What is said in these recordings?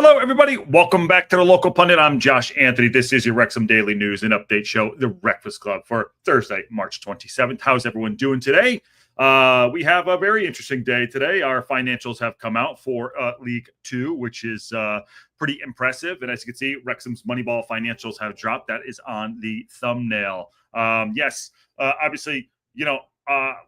Hello, everybody. Welcome back to the Local Pundit. I'm Josh Anthony. This is your Wrexham Daily News and Update Show, the WREXfast Club, for Thursday, March 27th. How's everyone doing today? We have a very interesting day today. Our financials have come out for League Two, which is pretty impressive. And as you can see, Wrexham's Moneyball financials have dropped. That is on the thumbnail. Obviously,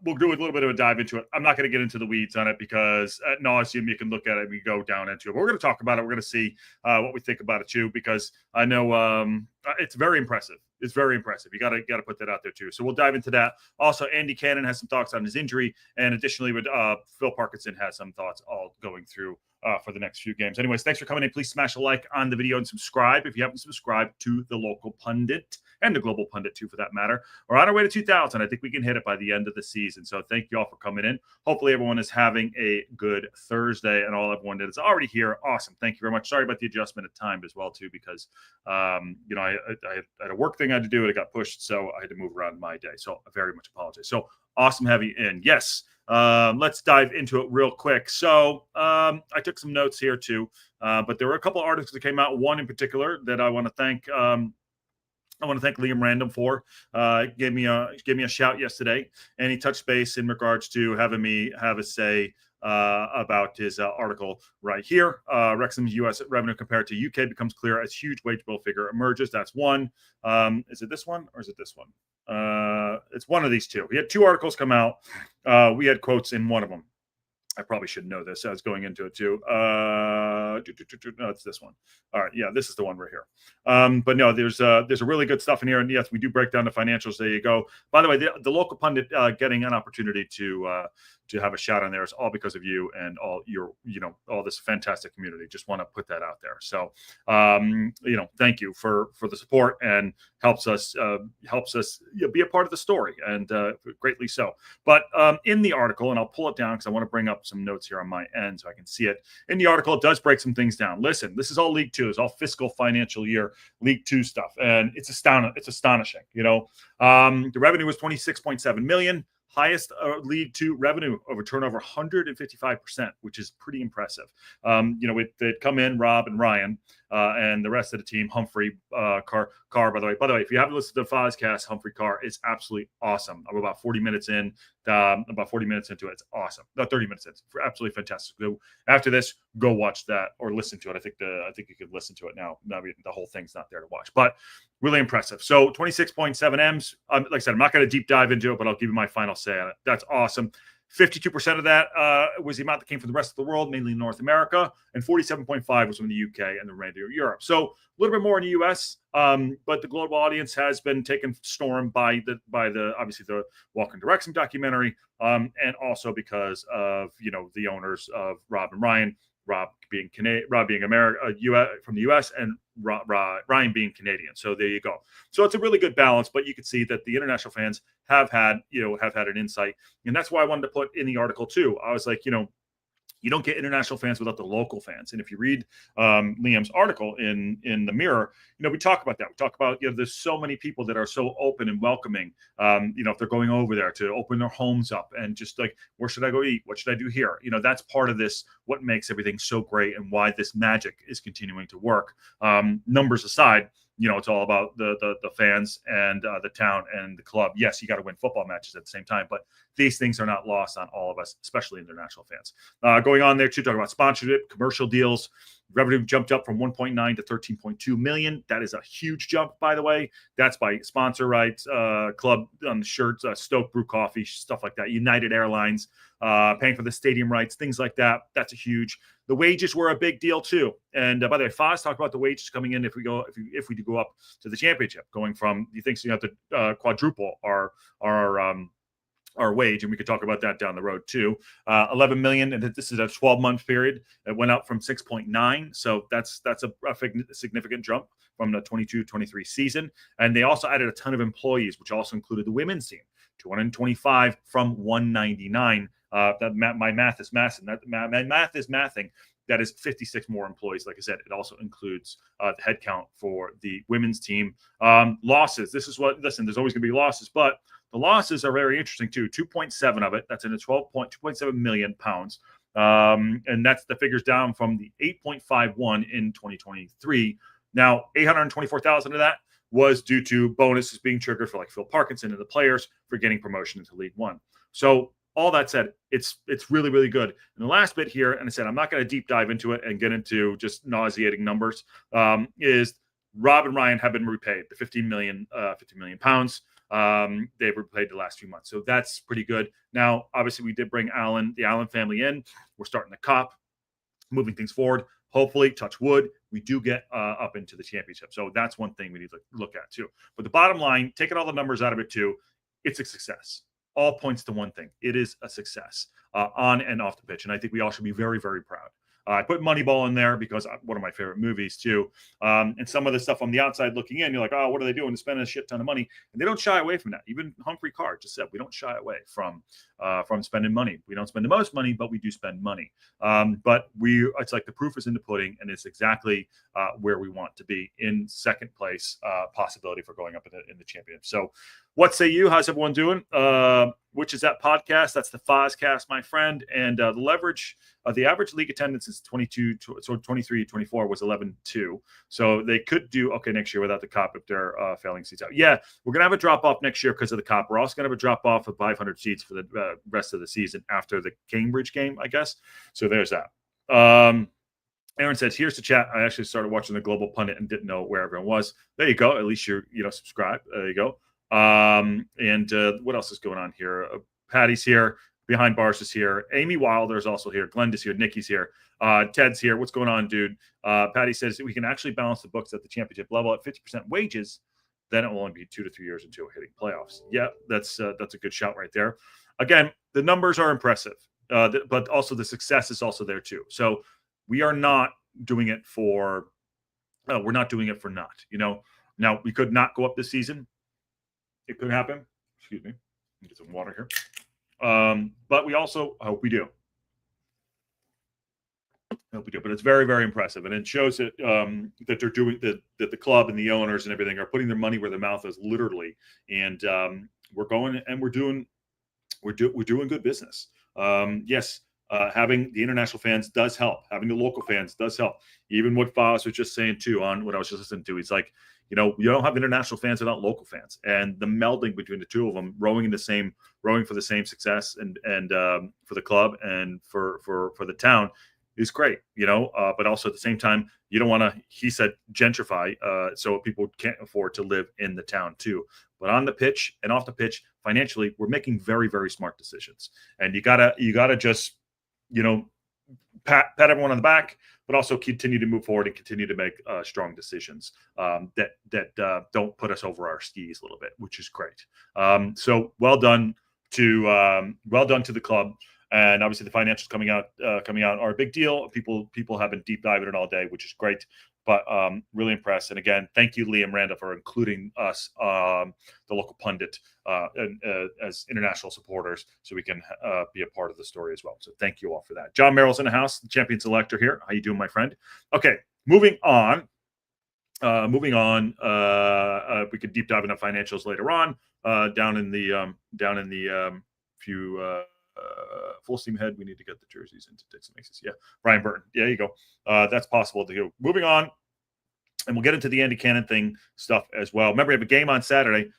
we'll do a little bit of a dive into it. I'm not going to get into the weeds on it because at nauseum, you can look at it and we go down into it. But we're going to talk about it. We're going to see what we think about it too, because I know it's very impressive. It's very impressive. You got to put that out there too. So we'll dive into that. Also, Andy Cannon has some thoughts on his injury, and additionally, with Phil Parkinson has some thoughts all going through for the next few games. Anyways, thanks for coming in. Please smash a like on the video and subscribe if you haven't subscribed to the Local Pundit and the Global Pundit too, for that matter. We're on our way to 2,000. I think we can hit it by the end of the season. So thank you all for coming in. Hopefully everyone is having a good Thursday, and all everyone that is already here. Awesome. Thank you very much. Sorry about the adjustment of time as well too, because I had a work thing I had to do and it got pushed, so I had to move around my day. So I very much apologize. So awesome having you in. Yes. Let's dive into it real quick. So I took some notes here too, but there were a couple of articles that came out. One in particular that I want to thank. I want to thank Liam Random for gave me a shout yesterday, and he touched base in regards to having me have a say about his article right here. Wrexham's U.S. revenue compared to U.K. becomes clear as huge wage bill figure emerges. That's one. Is it this one or is it this one? It's one of these two. We had two articles come out. We had quotes in one of them. I probably should know this. I was going into it too. No, it's this one. All right, yeah, this is the one right here. But no, there's a really good stuff in here, and yes, we do break down the financials. There you go. By the way, the Local Pundit getting an opportunity to have a shout on there is all because of you and all your, all this fantastic community. Just want to put that out there. So, thank you for the support, and helps us be a part of the story, and greatly so. But in the article, and I'll pull it down because I want to bring up some notes here on my end so I can see it. In the article, it does break some things down. Listen, this is all League Two. It's all fiscal financial year League Two stuff, and it's astonishing. The revenue was 26.7 million. Highest League Two revenue over turnover, 155%, which is pretty impressive. They'd come in, Rob and Ryan, and the rest of the team, Humphrey, Carr. By the way, if you haven't listened to the Fozcast, Humphrey Carr is absolutely awesome. I'm about 40 minutes in. About 40 minutes into it. It's awesome. About 30 minutes in. It's absolutely fantastic. So after this, go watch that or listen to it. I think you could listen to it now. The whole thing's not there to watch, but really impressive. So 26.7 M's. Like I said, I'm not going to deep dive into it, but I'll give you my final say on it. That's awesome. 52% of that was the amount that came from the rest of the world, mainly North America, and 47.5 was from the UK and the remainder of Europe. So a little bit more in the US, but the global audience has been taken storm by the obviously the Welcome to Wrexham documentary, and also because of the owners of Rob and Ryan. Rob being America, from the US, and Ryan being Canadian. So there you go. So it's a really good balance, but you can see that the international fans have had an insight, and that's why I wanted to put in the article too. I was like, you don't get international fans without the local fans. And if you read Liam's article in the Mirror, we talk about that. We talk about, there's so many people that are so open and welcoming, if they're going over there to open their homes up and just like, where should I go eat? What should I do here? That's part of this, what makes everything so great and why this magic is continuing to work. Numbers aside, it's all about the fans and the town and the club. Yes, you got to win football matches at the same time, but these things are not lost on all of us, especially international fans. Going on there to talk about sponsorship, commercial deals. Revenue jumped up from 1.9 to 13.2 million. That is a huge jump, by the way. That's by sponsor rights, club on the shirts, Stoke Brew Coffee, stuff like that. United Airlines, paying for the stadium rights, things like that. That's a huge. The wages were a big deal too. And by the way, Foz talked about the wages coming in if we do go up to the championship, going from, you think, so you have to quadruple our wage, and we could talk about that down the road too. 11 million, and this is a 12-month period. It went up from 6.9, so that's a significant jump from the 22-23 season. And they also added a ton of employees, which also included the women's team, 225 from 199. My math is mathing. My math is mathing. That is 56 more employees. Like I said, it also includes the headcount for the women's team. Losses. There's always going to be losses, but the losses are very interesting too. 2.7 of it, that's in a 2.7 million pounds, And that's the figures down from the 8.51 in 2023. Now, 824,000 of that was due to bonuses being triggered for like Phil Parkinson and the players for getting promotion into League One. So all that said, it's really, really good. And the last bit here, and I said I'm not going to deep dive into it and get into just nauseating numbers, is Rob and Ryan have been repaid the 50 million pounds. They've repaid the last few months. So that's pretty good. Now, obviously, we did bring the Allen family in. We're starting the COP, moving things forward. Hopefully, touch wood, we do get up into the championship. So that's one thing we need to look at too. But the bottom line, taking all the numbers out of it too, it's a success. All points to one thing. It is a success on and off the pitch. And I think we all should be very, very proud. I put Moneyball in there because one of my favorite movies too. And some of the stuff on the outside looking in, you're like, oh, what are they doing to spend a shit ton of money? And they don't shy away from that. Even Humphrey Carr just said we don't shy away from spending money. We don't spend the most money, but we do spend money. But it's like the proof is in the pudding, and it's exactly where we want to be in second place, possibility for going up in the championship. So what say you? How's everyone doing? Which is that podcast? That's the Fozcast, my friend. And the leverage, the average league attendance is 23-24 was 11-2. So they could do okay next year without the COP if they're failing seats out. Yeah, we're going to have a drop off next year because of the COP. We're also going to have a drop off of 500 seats for the rest of the season after the Cambridge game, I guess. So there's that. Aaron says, here's the chat. I actually started watching the Global Pundit and didn't know where everyone was. There you go. At least you're subscribed. There you go. And what else is going on here? Patty's here. Behind Bars is here. Amy Wilder's also here. Glenda's here. Nikki's here. Ted's here. What's going on, dude? Patty says we can actually balance the books at the championship level at 50% wages. Then it will only be 2 to 3 years until hitting playoffs. Yeah, that's a good shout right there. Again, the numbers are impressive, but also the success is also there too. So we are not doing it for. We're not doing it for naught. Now we could not go up this season. It could happen. Excuse me. Get some water here. But we also hope we do. But it's very, very impressive. And it shows that they're doing that the club and the owners and everything are putting their money where their mouth is, literally. And we're going and we're doing good business. Yes, having the international fans does help. Having the local fans does help. Even what Foz was just saying too on what I was just listening to. He's like, you don't have international fans without local fans, and the melding between the two of them, rowing for the same success and for the club and for the town is great, but also at the same time, you don't want to, he said, gentrify, so people can't afford to live in the town too. But on the pitch and off the pitch, financially, we're making very, very smart decisions, and you gotta just, pat everyone on the back, but also continue to move forward and continue to make strong decisions that don't put us over our skis a little bit, which is great. So well done to the club, and obviously the financials coming out are a big deal. People have been deep diving it all day, which is great. But really impressed. And again, thank you, Liam Randa, for including us, the local pundit, as international supporters, so we can be a part of the story as well. So thank you all for that. John Merrill's in the house, the champion selector here. How you doing, my friend? Okay, moving on. We could deep dive into financials later on. Down in the few. Full steam ahead. We need to get the jerseys into Dixon Mixes. Yeah, Brian Burton. Yeah, there you go. That's possible to do. Moving on, and we'll get into the Andy Cannon thing stuff as well. Remember, we have a game on Saturday.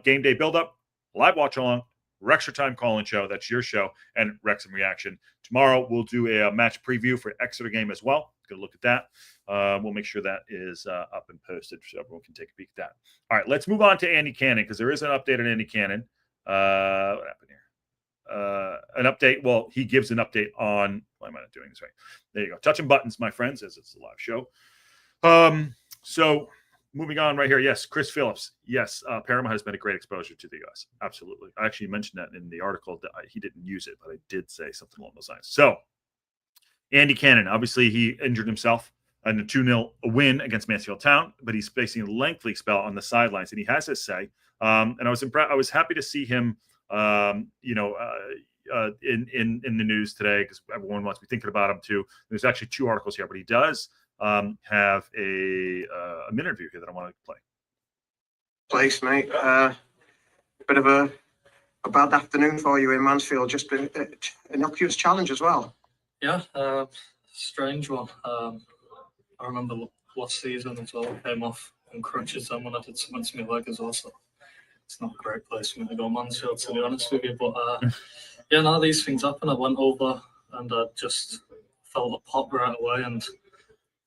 Game day build-up, live watch-along, Extra Time call-in show. That's your show, and Wrexham Reaction. Tomorrow, we'll do a match preview for Exeter game as well. Go look at that. We'll make sure that is up and posted so everyone can take a peek at that. All right, let's move on to Andy Cannon, because there is an update on Andy Cannon. What happened here? An update. Well, he gives an update on. Why am I not doing this right? There you go. Touching buttons, my friends, as it's a live show. So moving on right here. Yes, Chris Phillips. Yes, Paramount has been a great exposure to the U.S. Absolutely. I actually mentioned that in the article that he didn't use it, but I did say something along those lines. So Andy Cannon, obviously he injured himself in a 2-0 win against Mansfield Town, but he's facing a lengthy spell on the sidelines, and he has his say. And I was impressed. I was happy to see him. In the news today, because everyone wants to be thinking about him too. There's actually 2 articles here, but he does have an interview here that I want to play. Place, mate. Bit of a bad afternoon for you in Mansfield. Just been an innocuous challenge as well. Yeah, strange one. I remember last season as well. I came off on crutches and when I did something to my leg as well. So it's not a great place for me to go, Mansfield, to be honest with you. But yeah, no, these things happen. I went over and I just felt a pop right away, and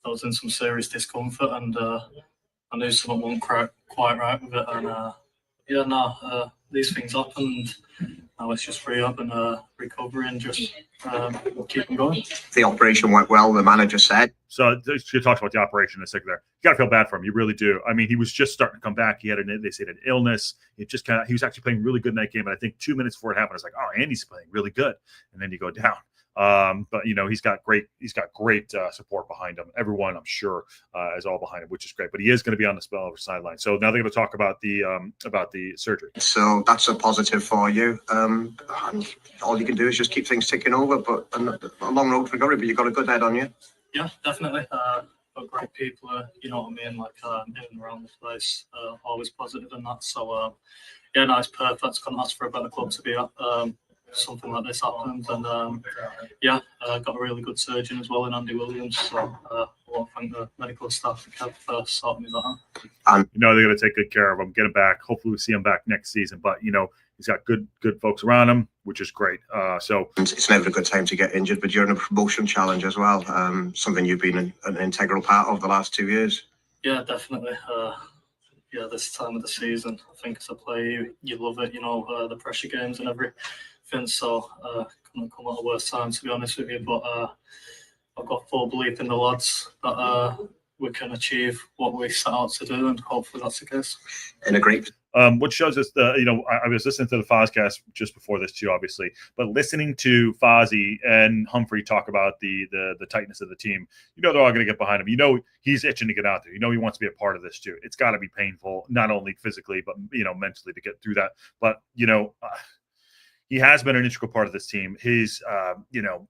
I was in some serious discomfort, and I knew something wasn't quite right with it. And yeah, no, these things happen. And now it's just rehab and recovery and just keep them going. The operation went well, the manager said. So she talks about the operation in a second there. You got to feel bad for him. You really do. I mean, he was just starting to come back. He had they said an illness. He was actually playing really good in that game. And I think 2 minutes before it happened, I was like, oh, Andy's playing really good. And then you go down. But you know, he's got great support behind him. Everyone, I'm sure, is all behind him, which is great. But he is going to be on the spell sideline. So now they're going to talk about the surgery. So that's a positive for you. And all you can do is just keep things ticking over. But a long road to recovery. But you've got a good head on you. Yeah, definitely. Got great people, you know what I mean, like in and around the place. Always positive in that. So yeah, no, it's perfect. Couldn't ask for a better club to be at. Something like this happened, and yeah, got a really good surgeon as well in Andy Williams. So I want to thank the medical staff for sorting me that out. And you know they're going to take good care of him, get him back. Hopefully, we see him back next season. But you know he's got good folks around him, which is great. So it's never a good time to get injured, but you're in a promotion challenge as well. Something you've been an integral part of the last 2 years. Yeah, definitely. Yeah, this time of the season, I think as a player, you love it. You know the pressure games and everything. So couldn't come at a worse time, to be honest with you. But I've got full belief in the lads that we can achieve what we set out to do, and hopefully that's the case. In a great. What shows us I was listening to the Fozcast just before this too, obviously, but listening to Fozzie and Humphrey talk about the tightness of the team, you know they're all going to get behind him. You know he's itching to get out there. You know he wants to be a part of this too. It's got to be painful, not only physically but mentally to get through that. But he has been an integral part of this team. His,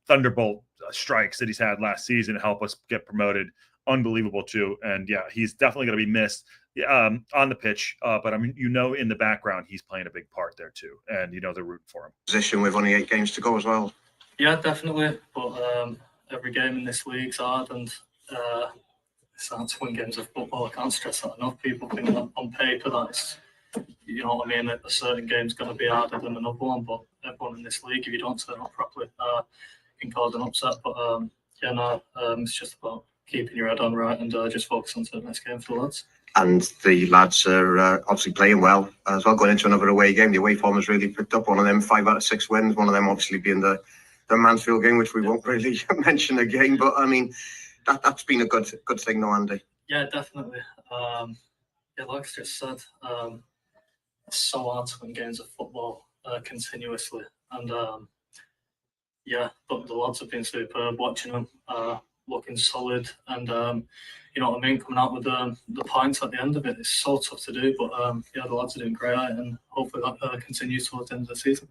thunderbolt strikes that he's had last season to help us get promoted, unbelievable too. And yeah, he's definitely going to be missed on the pitch. But I mean, in the background, he's playing a big part there too. And they're rooting for him. Position with only 8 games to go as well. Yeah, definitely. But every game in this league's hard, and it's hard to win games of football. I can't stress that enough. People think that on paper that's. You know what I mean? A certain game's going to be harder than another one, but everyone in this league, if you don't turn up properly, can cause an upset. But it's just about keeping your head on right and just focus on the next game for the lads. And the lads are obviously playing well as well, going into another away game. The away form has really picked up. One of them 5 out of 6 wins. One of them obviously being the Mansfield game, which we won't really mention again. But I mean, that's been a good thing, though, Andy. Yeah, definitely. Like I just said. It's so hard to win games of football continuously, and but the lads have been superb. Watching them looking solid, and you know what I mean, coming out with the points at the end of it. It's so tough to do, but the lads are doing great, and hopefully that continues towards the end of the season.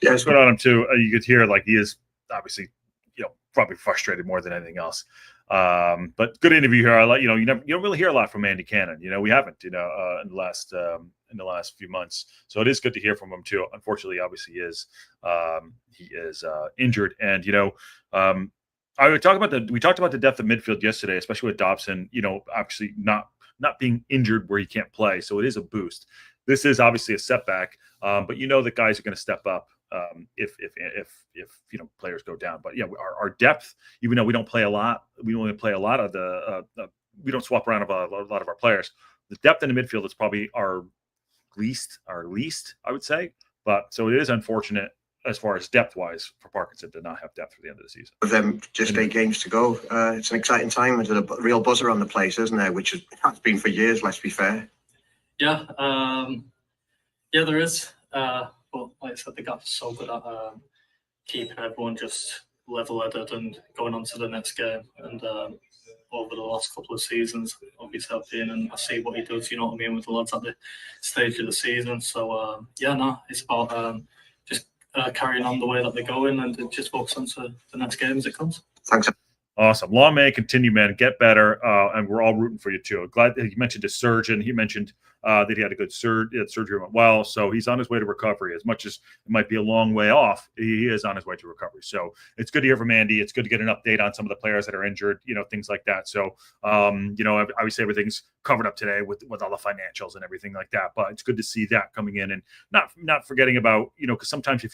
Yeah, it's good on him too. You could hear like he is obviously probably frustrated more than anything else. But good interview here. You don't really hear a lot from Andy Cannon. We haven't, in the last few months. So it is good to hear from him too. Unfortunately, obviously he is injured. And, we talked about the depth of midfield yesterday, especially with Dobson, obviously not being injured where he can't play. So it is a boost. This is obviously a setback, but the guys are going to step up if players go down. But yeah, our depth, even though we don't play a lot, we only play a lot of we don't swap around a lot of our players. The depth in the midfield is probably our least, I would say. But so it is unfortunate as far as depth wise for Parkinson to not have depth for the end of the season. With them just 8 games to go, it's an exciting time. There's a real buzzer on the place, isn't there? Which has been for years. Let's be fair. Yeah, there is. But like I said, the gap's so good at keeping everyone just level-headed and going on to the next game. And over the last couple of seasons, obviously I've been and I see what he does, you know what I mean, with the lads at the stage of the season. So, it's about just carrying on the way that they're going and just focus on to the next game as it comes. Thanks. Awesome. Long may it continue, man. Get better. And we're all rooting for you too. Glad that he mentioned his surgeon. He mentioned that he had a good surgery went well. So he's on his way to recovery. As much as it might be a long way off, he is on his way to recovery. So it's good to hear from Andy. It's good to get an update on some of the players that are injured, things like that. So, obviously everything's covered up today with all the financials and everything like that. But it's good to see that coming in, and not forgetting about, because sometimes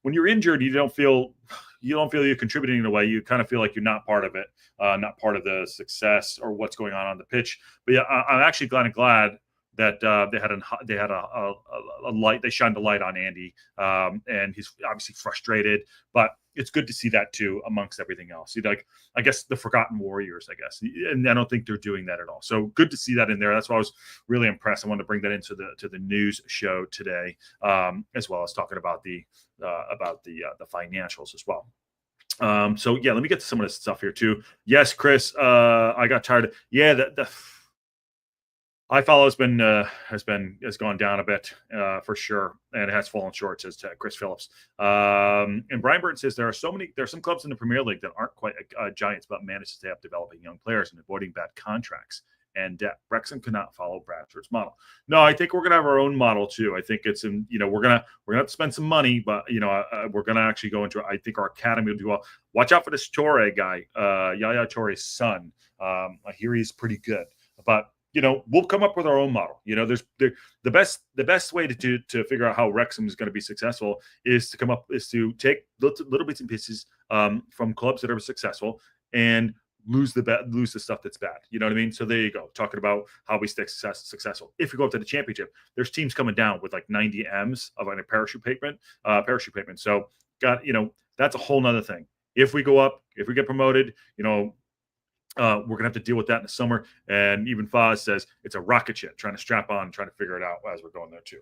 when you're injured, you don't feel you're contributing in a way. You kind of feel like you're not part of it, not part of the success or what's going on the pitch. But yeah, I'm actually glad that they had a light. They shined a light on Andy, and he's obviously frustrated. But it's good to see that too, amongst everything else. I guess the forgotten warriors, I guess, and I don't think they're doing that at all. So good to see that in there. That's why I was really impressed. I wanted to bring that into the news show today, as well as talking about the financials as well. So yeah, let me get to some of this stuff here too. Yes, Chris, I got tired. Yeah, the iFollow has gone down a bit for sure, and it has fallen short, says Chris Phillips. And Brian Burton says there are some clubs in the Premier League that aren't quite giants, but manage to stay up developing young players and avoiding bad contracts and debt. Wrexham cannot follow Bradford's model. No, I think we're gonna have our own model too. I think it's we're gonna have to spend some money, but we're gonna actually go into. I think our academy will do well. Watch out for this Torre guy, Yaya Torre's son. I hear he's pretty good, but we'll come up with our own model. There's the best way to figure out how Wrexham is going to be successful is to take little bits and pieces from clubs that are successful and lose the stuff that's bad. You know what I mean? So there you go. Talking about how we stay successful. If we go up to the championship, there's teams coming down with like 90 M's of a parachute payment. So that's a whole nother thing. If we go up, if we get promoted, we're going to have to deal with that in the summer. And even Foz says it's a rocket ship trying to strap on and trying to figure it out as we're going there too.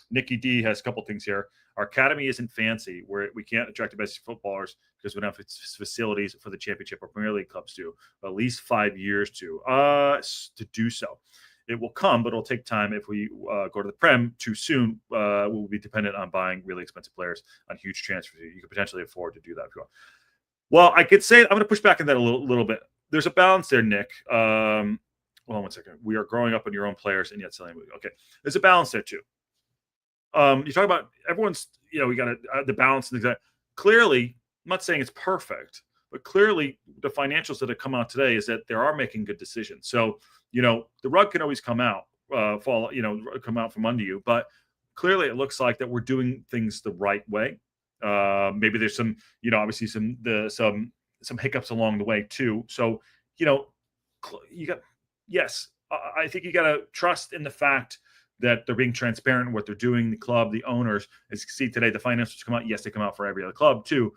Nikki D has a couple things here. Our academy isn't fancy, where we can't attract the best footballers because we don't have facilities for the championship or Premier League clubs do. At least 5 years to do so. It will come, but it'll take time. If we go to the Prem too soon, we'll be dependent on buying really expensive players on huge transfers. You could potentially afford to do that if you want. Well, I could say I'm going to push back on that a little bit. There's a balance there, Nick. Hold on 1 second. We are growing up on your own players and yet selling. Okay, there's a balance there too. You talk about everyone's. We got the balance and that. Clearly, I'm not saying it's perfect, but clearly the financials that have come out today is that they are making good decisions. So the rug can always come out, come out from under you, but clearly it looks like that we're doing things the right way. Maybe there's some, obviously some hiccups along the way too. So, I think you got to trust in the fact that they're being transparent in what they're doing. The club, the owners, as you see today, the financials come out. Yes, they come out for every other club too,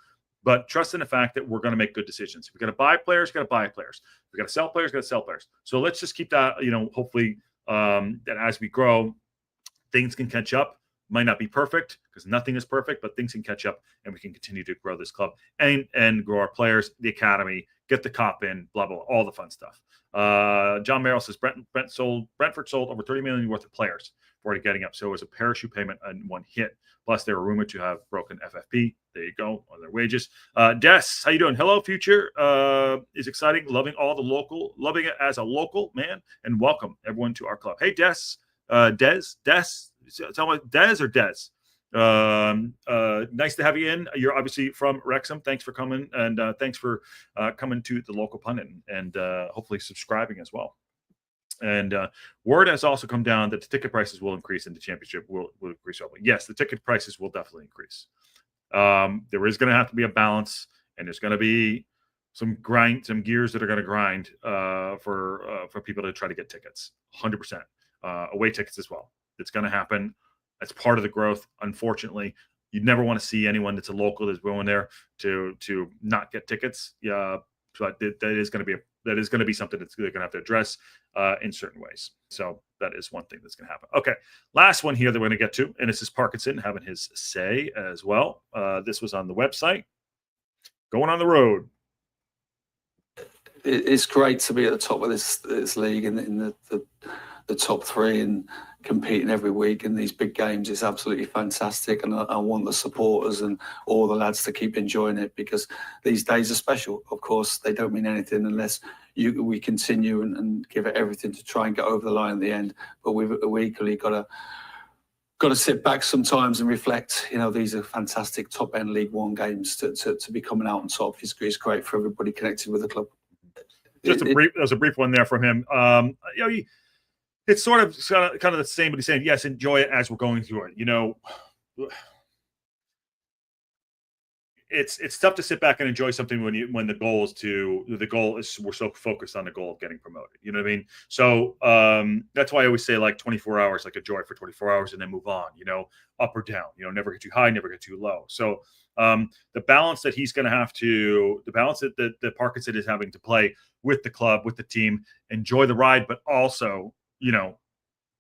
but trust in the fact that we're going to make good decisions. If we're going to buy players, got to buy players. If we got to sell players, got to sell players. So let's just keep that, hopefully that as we grow, things can catch up. Might not be perfect because nothing is perfect, but things can catch up and we can continue to grow this club and grow our players, the academy, get the cop in, blah, blah, all the fun stuff. John Merrill says Brentford sold over 30 million worth of players for getting up. So it was a parachute payment and one hit. Plus they were rumored to have broken FFP. There you go, on their wages. Des, how you doing? Hello, future. Is exciting. Loving it as a local man, and welcome everyone to our club. Hey, Des. Tell me, Des or Des? Nice to have you in. You're obviously from Wrexham. Thanks for coming, and thanks for coming to the local pundit and hopefully subscribing as well. And word has also come down that the ticket prices will increase and the championship will increase. Yes, the ticket prices will definitely increase. There is going to have to be a balance, and there's going to be some gears that are going to grind for people to try to get tickets. 100%. Away tickets as well. It's going to happen. That's part of the growth. Unfortunately, you'd never want to see anyone that's a local that's going there to not get tickets. Yeah, but that is going to be something that's they're going to have to address in certain ways. So that is one thing that's going to happen. Okay, last one here that we're going to get to, and this is Parkinson having his say as well. This was on the website. Going on the road. It's great to be at the top of this league in the the top three and competing every week in these big games is absolutely fantastic. And I want the supporters and all the lads to keep enjoying it, because these days are special. Of course, they don't mean anything unless we continue and give it everything to try and get over the line at the end. But we've equally got to sit back sometimes and reflect. You know, these are fantastic top end League One games to be coming out on top. It's great for everybody connected with the club. Just there's a brief one there from him. You know, it's sort of kind of the same, but he's saying, yes, enjoy it as we're going through it. You know, it's tough to sit back and enjoy something when the goal is we're so focused on the goal of getting promoted. You know what I mean? So that's why I always say, like, 24 hours, like enjoy for 24 hours and then move on, you know, up or down, you know, never get too high, never get too low. So the balance that he's going to have to, the balance that Parkinson is having to play with the club, with the team, enjoy the ride, but also, you know,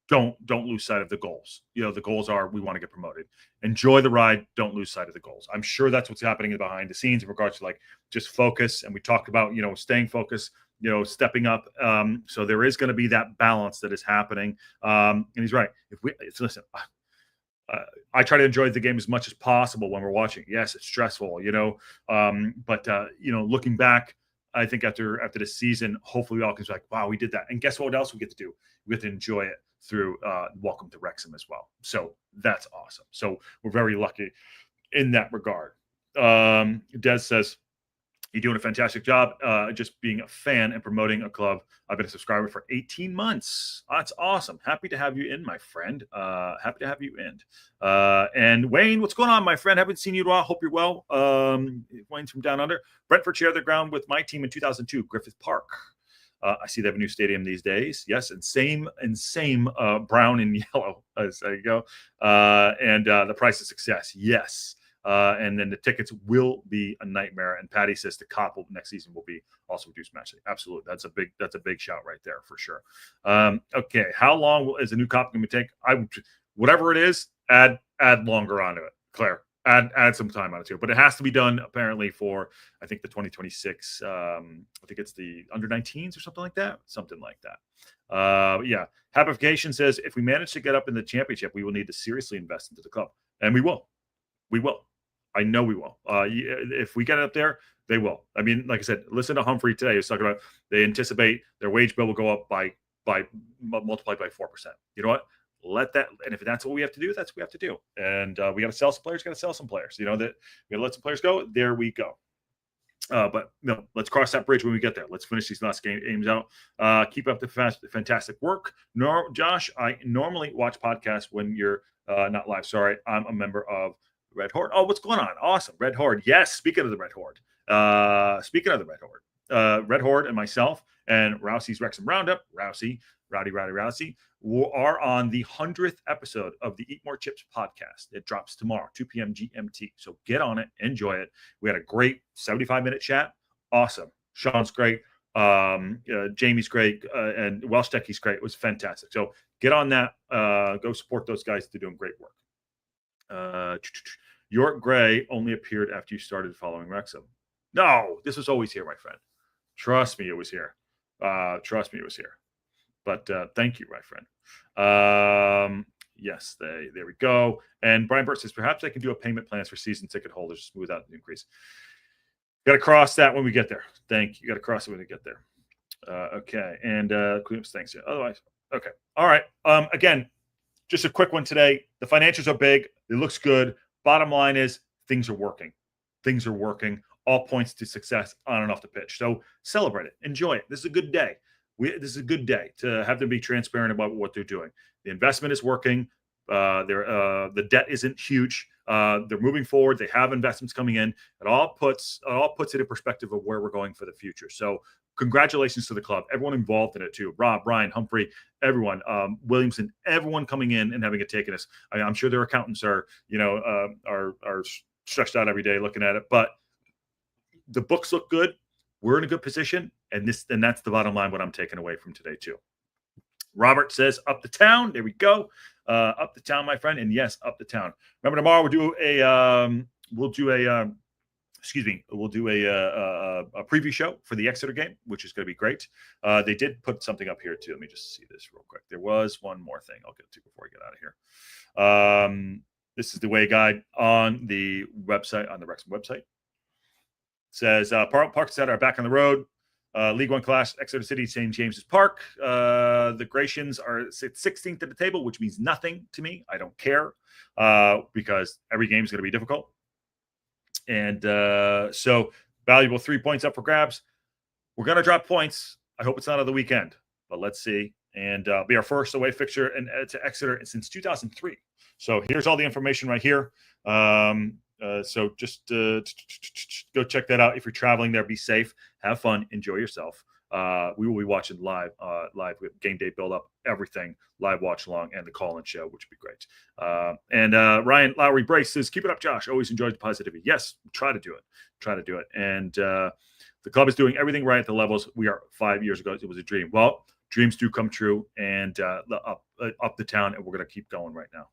don't lose sight of the goals. You know, the goals are, we want to get promoted. Enjoy the ride. Don't lose sight of the goals. I'm sure that's what's happening behind the scenes in regards to, like, just focus. And we talked about, you know, staying focused, you know, stepping up. So there is going to be that balance that is happening. And he's right. Listen, I try to enjoy the game as much as possible when we're watching. Yes, it's stressful, you know, but you know, looking back, I think after this season, hopefully we all can be like, wow, we did that. And guess what else we get to do? We get to enjoy it through Welcome to Wrexham as well. So that's awesome. So we're very lucky in that regard. Des says, you're doing a fantastic job just being a fan and promoting a club. I've been a subscriber for 18 months. That's awesome. Happy to have you in, my friend. Happy to have you in. And Wayne, what's going on, my friend? Haven't seen you in a while. Hope you're well. Wayne's from down under. Brentford shared their ground with my team in 2002, Griffith Park. I see they have a new stadium these days. Yes, and same brown and yellow. There you go. And the price of success. Yes. And then the tickets will be a nightmare. And Patty says the cop next season will be also reduced match. Absolutely. That's a big shout right there for sure. Okay. How long is a new cop going to take? Whatever it is, add longer onto it. Claire, add some time on it too. But it has to be done apparently for, I think, the 2026. I think it's the under 19s or something like that. Yeah. Habification says, if we manage to get up in the championship, we will need to seriously invest into the club. And we will. I know we will. If we get it up there, they will. I mean, like I said, listen to Humphrey today. He's talking about they anticipate their wage bill will go up by multiplied by 4%. You know what? Let that. And if that's what we have to do, that's what we have to do. And we got to sell some players. Got to sell some players. You know that we got to let some players go. There we go. But no, let's cross that bridge when we get there. Let's finish these last games out. Keep up the fantastic work. Josh, I normally watch podcasts when you're not live. Sorry, I'm a member of Red Horde. Oh, what's going on? Awesome. Red Horde. Yes. Speaking of the Red Horde. Red Horde and myself and Rousey's Wrexham Roundup, Rowdy Rousey, are on the 100th episode of the Eat More Chips podcast. It drops tomorrow, 2 p.m. GMT. So get on it. Enjoy it. We had a great 75-minute chat. Awesome. Sean's great. Jamie's great. And Welsh-Techie's great. It was fantastic. So get on that. Go support those guys. They're doing great work. York Gray only appeared after you started following Wrexham. No, this was always here, my friend. Trust me, it was here. But thank you, my friend. Yes, there we go. And Brian Burt says, perhaps I can do a payment plans for season ticket holders to smooth out the increase. Got to cross that when we get there. Thank you. Got to cross it when we get there. Okay. And Cleanups, thanks. Otherwise, okay. All right. Again, just a quick one today. The financials are big. It looks good. Bottom line is things are working. All points to success on and off the pitch. So celebrate it. Enjoy it. This is a good day. This is a good day to have them be transparent about what they're doing. The investment is working. The debt isn't huge. They're moving forward. They have investments coming in. It all puts it in perspective of where we're going for the future. So congratulations to the club. Everyone involved in it too. Rob, Brian, Humphrey, everyone, Williamson, everyone coming in and having a take in us. I'm sure their accountants are stretched out every day looking at it, but the books look good. We're in a good position. And that's the bottom line, what I'm taking away from today too. Robert says, up the town. There we go. Up the town, my friend. And yes, up the town. Remember tomorrow we'll do a excuse me, we'll do a preview show for the Exeter game, which is going to be great. They did put something up here too. Let me just see this real quick. There was one more thing I'll get to before I get out of here. This is the way guide on the website, on the Wrexham website. It says Parks that are back on the road. League One clash, Exeter City, St. James's Park. The Gratians are 16th at the table, which means nothing to me. I don't care because every game is going to be difficult. And so valuable 3 points up for grabs. We're going to drop points. I hope it's not on the weekend, but let's see. And be our first away fixture to Exeter since 2003. So here's all the information right here. So just go check that out. If you're traveling there, be safe, have fun, enjoy yourself. We will be watching live with game day build up, everything, live watch along, and the call-in show, which would be great. And Ryan Lowry Brace says, keep it up, Josh. Always enjoyed the positivity. Yes, try to do it. And the club is doing everything right at the levels we are 5 years ago. It was a dream. Well, dreams do come true, and up the town, and we're going to keep going right now.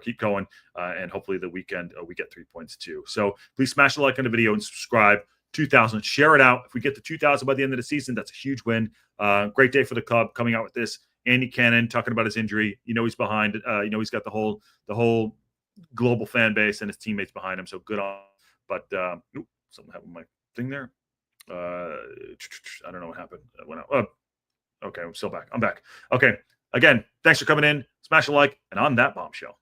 Keep going, and hopefully the weekend we get 3 points too. So please smash the like on the video and subscribe. 2,000, share it out. If we get to 2,000 by the end of the season, that's a huge win. Great day for the club coming out with this. Andy Cannon talking about his injury. He's behind. He's got the whole global fan base and his teammates behind him. So good on. But something happened with my thing there. I don't know what happened. It went out. Okay, I'm still back. I'm back. Okay. Again, thanks for coming in. Smash a like, and on that bombshell.